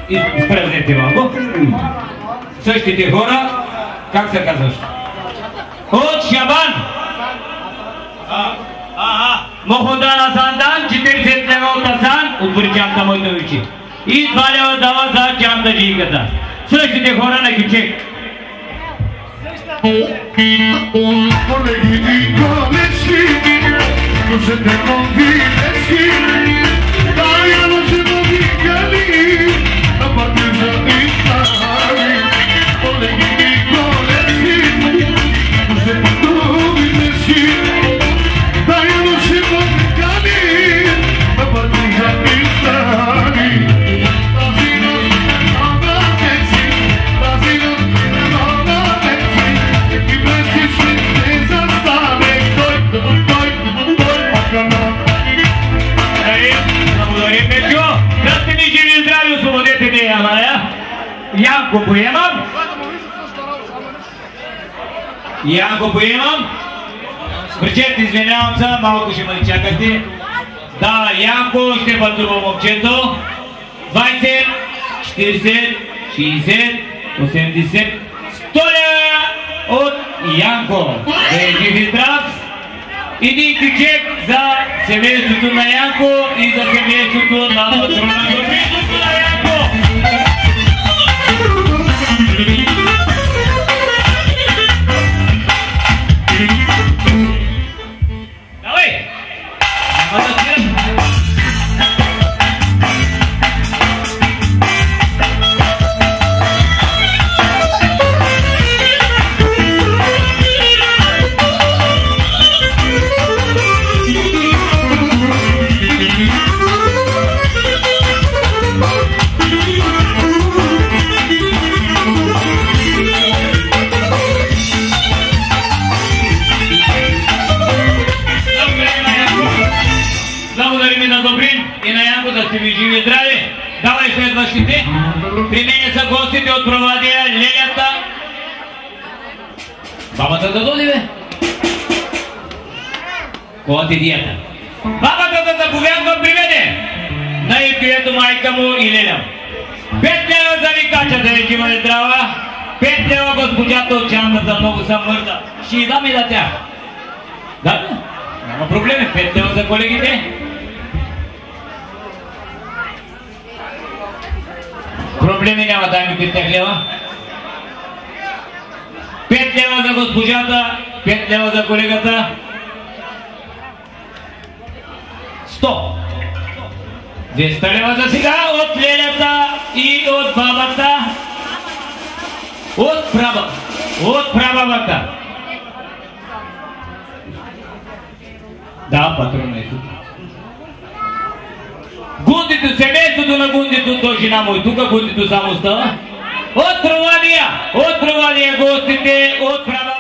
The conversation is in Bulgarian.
изпревнете малко. Същите хора, как се казваш? От Шабан! Моходан Асандан, 40 лева от Асан, от Буричанка Мойтовичи. И 2 лева дава за чандаджийката. Същите хора на Кичек. Янко поемам. Янко поемам. Причет, извинявам се, малко ще ме чакате. Да, Янко ще пътува момчето. 20, 40, 60, 80, 100 лева от Янко. Да е жив и здрав. Един кючек за семейството на Янко и за семейството на патрона на Янко. Давай! Да сте ви живи и здрави. Давай следващите. При мен са гостите от Провадия, Лелята. Бабата да доди, бе. Кола ти диета? Бабата да заповядва при мене. На икрието майка му и Леля. 5 лева за викача да е жива и здрава. 5 лева госпожата от чандата, много съм мърда. Ще й дам и да тях. Да, няма проблеми. 5 лева за колегите. Проблеми няма, дай ми 5 лева. 5 лева за госпожата, 5 лева за колегата. 100. 200 лева за сега от Лелята и от бабата. От прабабата. Да, патрона е тук. Гундито, семейството на Гундито, то жена му и тук, Гундито само става. От Провадия гостите, от права